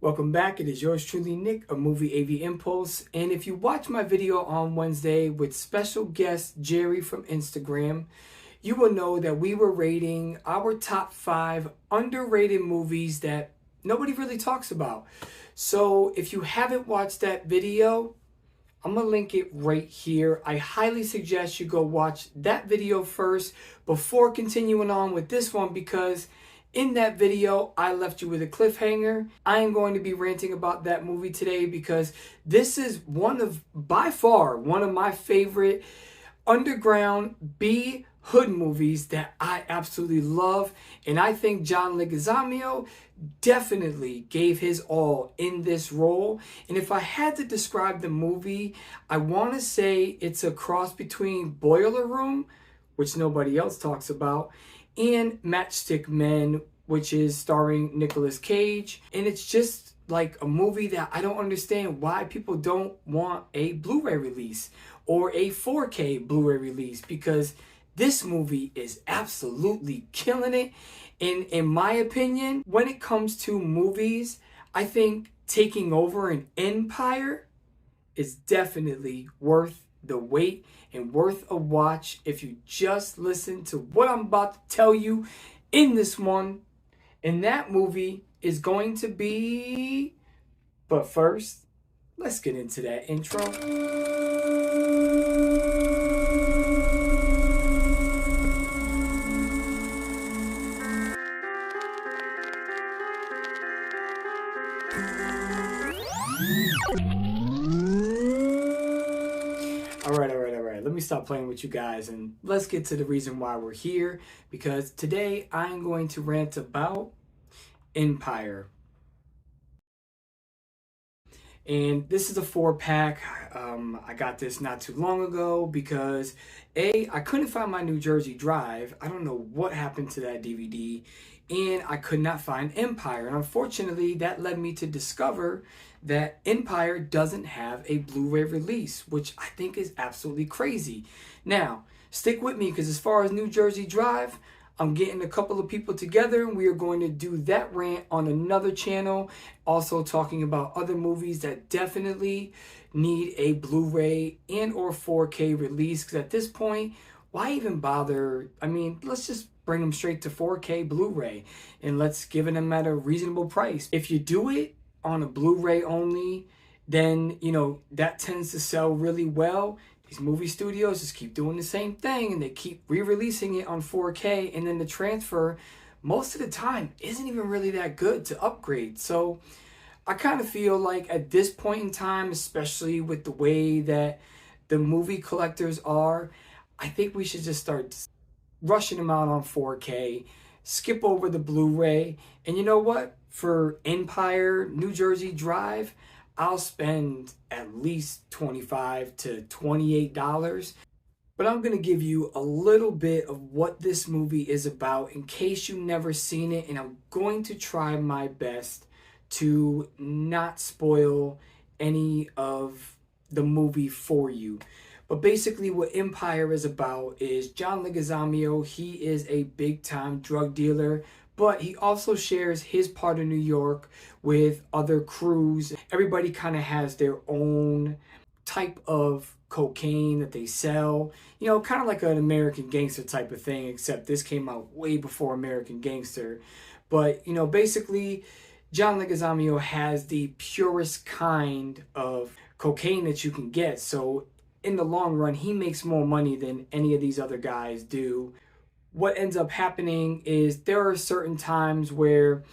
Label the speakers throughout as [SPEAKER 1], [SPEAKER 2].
[SPEAKER 1] Welcome back. It is yours truly, Nick, a Movie AV Impulse. And if you watch my video on Wednesday with special guest Jerry from Instagram, you will know that we were rating our top 5 underrated movies that nobody really talks about. So if you haven't watched that video, I'm going to link it right here. I highly suggest you go watch that video first before continuing on with this one, because in that video, I left you with a cliffhanger. I am going to be ranting about that movie today because this is by far, one of my favorite underground B hood movies that I absolutely love. And I think John Leguizamo definitely gave his all in this role. And if I had to describe the movie, I want to say it's a cross between Boiler Room, which nobody else talks about, and Matchstick Men, which is starring Nicolas Cage. And it's just like a movie that I don't understand why people don't want a Blu-ray release or a 4K Blu-ray release, because this movie is absolutely killing it. And in my opinion, when it comes to movies, I think taking over an empire is definitely worth the wait and worth a watch if you just listen to what I'm about to tell you in this one. And that movie is going to be... But first, let's get into that intro. All right. Let me stop playing with you guys and let's get to the reason why we're here, because today I'm going to rant about Empire. And this is a 4-pack. I got this not too long ago because I couldn't find my New Jersey drive. I don't know what happened to that DVD, and I could not find Empire. And unfortunately, that led me to discover that Empire doesn't have a Blu-ray release, which I think is absolutely crazy. Now, stick with me, because as far as New Jersey Drive, I'm getting a couple of people together and we are going to do that rant on another channel, also talking about other movies that definitely need a Blu-ray and or 4K release, because at this point, why even bother? I mean, let's just bring them straight to 4K Blu-ray and let's give them at a reasonable price. If you do it on a Blu-ray only, then, you know, that tends to sell really well. These movie studios just keep doing the same thing and they keep re-releasing it on 4K, and then the transfer most of the time isn't even really that good to upgrade. So I kind of feel like at this point in time, especially with the way that the movie collectors are, I think we should just start rushing them out on 4K, skip over the Blu-ray. And you know what? For Empire, New Jersey Drive, I'll spend at least $25 to $28. But I'm going to give you a little bit of what this movie is about in case you've never seen it. And I'm going to try my best to not spoil any of the movie for you. But basically what Empire is about is John Leguizamo. He is a big-time drug dealer, but he also shares his part of New York with other crews. Everybody kind of has their own type of cocaine that they sell. You know, kind of like an American Gangster type of thing, except this came out way before American Gangster. But, you know, basically, John Leguizamo has the purest kind of cocaine that you can get. So in the long run, he makes more money than any of these other guys do. What ends up happening is there are certain times where,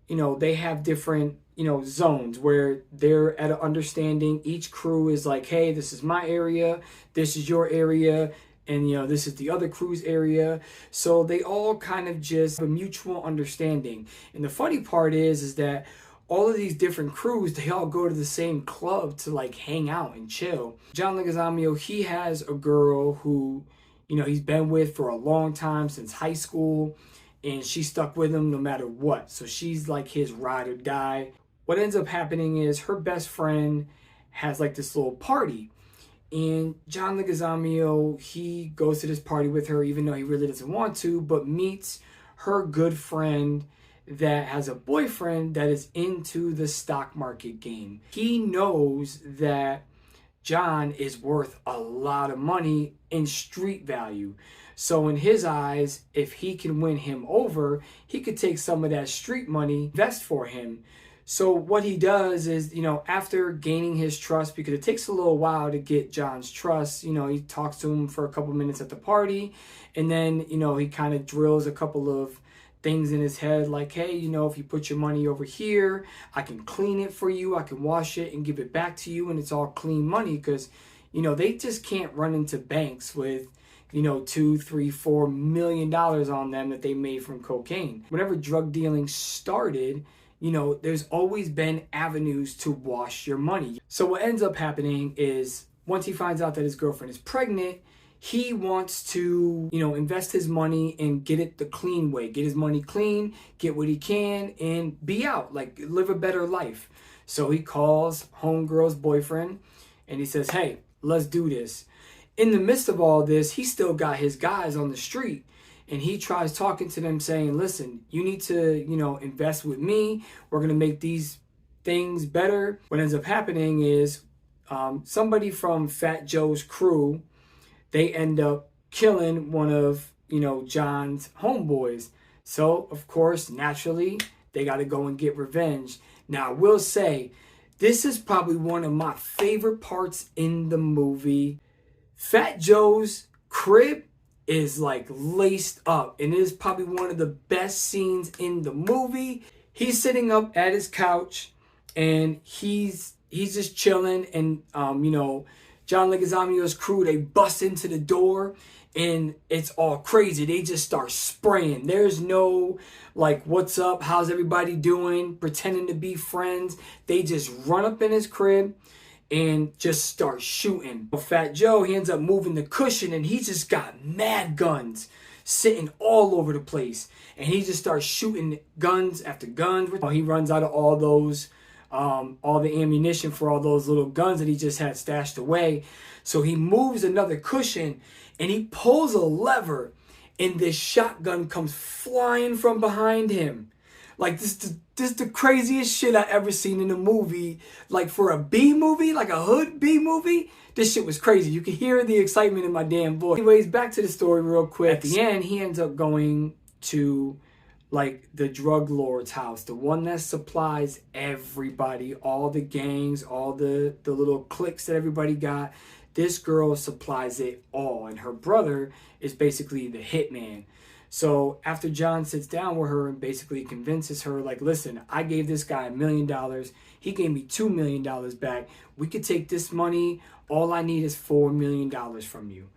[SPEAKER 1] you know, they have different, you know, zones where they're at an understanding. Each crew is like, hey, this is my area, this is your area, and, you know, this is the other crew's area. So they all kind of just have a mutual understanding. And the funny part is that all of these different crews, they all go to the same club to like hang out and chill. John Leguizamo, he has a girl who, you know, he's been with for a long time, since high school, and she stuck with him no matter what. So she's like his ride or die. What ends up happening is her best friend has like this little party, and John Leguizamo, he goes to this party with her even though he really doesn't want to, but meets her good friend that has a boyfriend that is into the stock market game. He knows that John is worth a lot of money in street value. So in his eyes, if he can win him over, he could take some of that street money, invest for him. So what he does is, after gaining his trust, because it takes a little while to get John's trust, he talks to him for a couple minutes at the party, and then, he kind of drills a couple of things in his head like, hey, if you put your money over here, I can clean it for you, I can wash it and give it back to you, and it's all clean money. Because they just can't run into banks with $2, $3, $4 million on them that they made from cocaine. Whenever drug dealing started, there's always been avenues to wash your money. So what ends up happening is, once he finds out that his girlfriend is pregnant, he wants to, invest his money and get it the clean way, get his money clean, get what he can, and be out, like live a better life. So he calls homegirl's boyfriend and he says, hey, let's do this. In the midst of all this, he still got his guys on the street. And he tries talking to them saying, listen, you need to, invest with me. We're going to make these things better. What ends up happening is somebody from Fat Joe's crew, they end up killing one of, John's homeboys. So, of course, naturally, they got to go and get revenge. Now, I will say, this is probably one of my favorite parts in the movie. Fat Joe's crib is like laced up, and it is probably one of the best scenes in the movie. He's sitting up at his couch and he's just chilling, and John Leguizamo's crew, they bust into the door and it's all crazy. They just start spraying. There's no like, what's up, how's everybody doing, pretending to be friends. They just run up in his crib and just start shooting. Fat Joe, he ends up moving the cushion, and he just got mad guns sitting all over the place. And he just starts shooting guns after guns. He runs out of all those, all the ammunition for all those little guns that he just had stashed away. So he moves another cushion and he pulls a lever, and this shotgun comes flying from behind him. Like, this is the craziest shit I ever seen in a movie. Like, for a B movie, like a hood B movie, this shit was crazy. You could hear the excitement in my damn voice. Anyways, back to the story real quick. At the end, he ends up going to, like, the drug lord's house, the one that supplies everybody, all the gangs, all the little cliques that everybody got. This girl supplies it all, and her brother is basically the hitman. So after John sits down with her and basically convinces her, like, listen, I gave this guy $1 million. He gave me $2 million back. We could take this money. All I need is $4 million from you.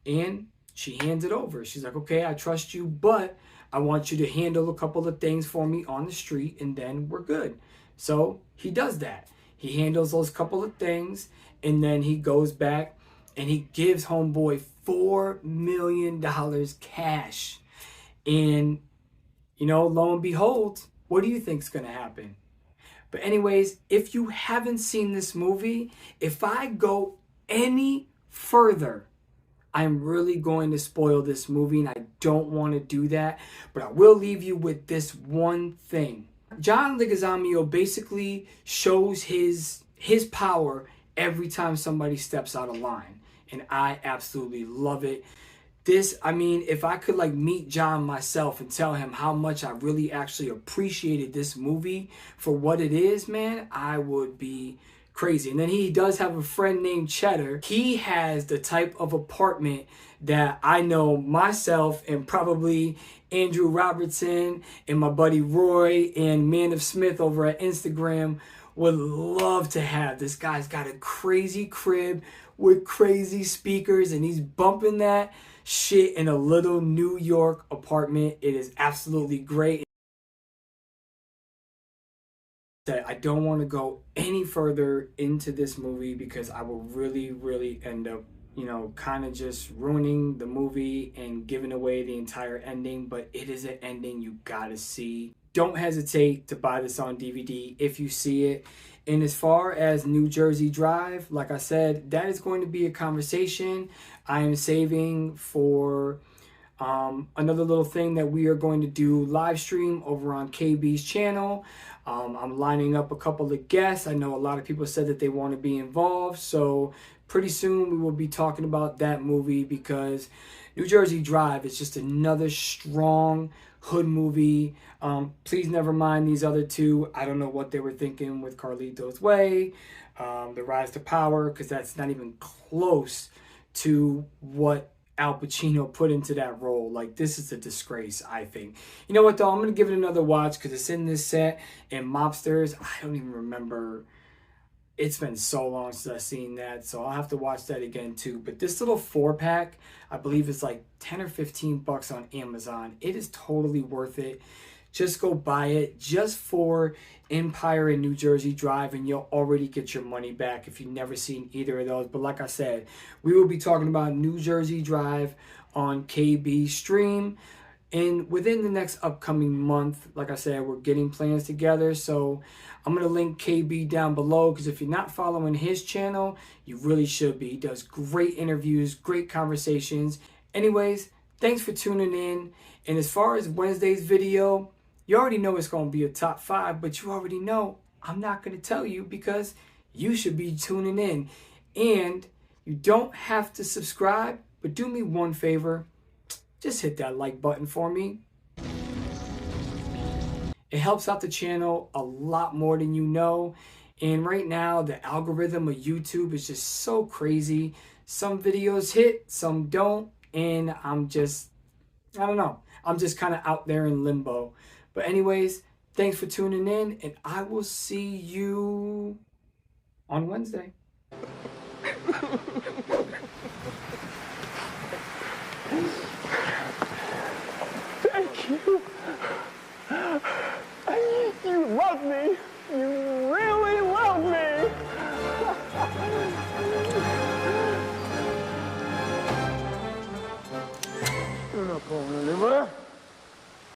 [SPEAKER 1] And she hands it over. She's like, okay, I trust you, but I want you to handle a couple of things for me on the street, and then we're good. So he does that. He handles those couple of things, and then he goes back and he gives homeboy $4 million cash. And, lo and behold, what do you think's going to happen? But anyways, if you haven't seen this movie, if I go any further, I'm really going to spoil this movie, and I don't want to do that. But I will leave you with this one thing. John Leguizamo basically shows his power every time somebody steps out of line. And I absolutely love it. If I could meet John myself and tell him how much I really actually appreciated this movie for what it is, man, I would be crazy. And then he does have a friend named Cheddar. He has the type of apartment that I know myself and probably Andrew Robertson and my buddy Roy and Man of Smith over at Instagram would love to have. This guy's got a crazy crib with crazy speakers, and he's bumping that shit in a little New York apartment. It is absolutely great. I don't want to go any further into this movie because I will really end up, kind of just ruining the movie and giving away the entire ending. But it is an ending you gotta see. Don't hesitate to buy this on DVD if you see it. And as far as New Jersey Drive, like I said, that is going to be a conversation I am saving for Another little thing that we are going to do live stream over on KB's channel. I'm lining up a couple of guests. I know a lot of people said that they want to be involved, so pretty soon we will be talking about that movie, because New Jersey Drive is just another strong hood movie. Please never mind these other two. I don't know what they were thinking with Carlito's Way, The Rise to Power, because that's not even close to what Al Pacino put into that role. Like, this is a disgrace, I think. You know what, though? I'm going to give it another watch because it's in this set. And Mobsters, I don't even remember. It's been so long since I've seen that, so I'll have to watch that again, too. But this little 4-pack, I believe it's like 10 or 15 bucks on Amazon. It is totally worth it. Just go buy it just for Empire and New Jersey Drive, and you'll already get your money back if you've never seen either of those. But like I said, we will be talking about New Jersey Drive on KB Stream. And within the next upcoming month, like I said, we're getting plans together. So I'm going to link KB down below, because if you're not following his channel, you really should be. He does great interviews, great conversations. Anyways, thanks for tuning in. And as far as Wednesday's video, you already know it's going to be a top 5, but you already know I'm not going to tell you, because you should be tuning in. And you don't have to subscribe, but do me one favor. Just hit that like button for me. It helps out the channel a lot more than you know. And right now, the algorithm of YouTube is just so crazy. Some videos hit, some don't. And I don't know. I'm just kind of out there in limbo. But anyways, thanks for tuning in, and I will see you on Wednesday.
[SPEAKER 2] Thank you. You love me. You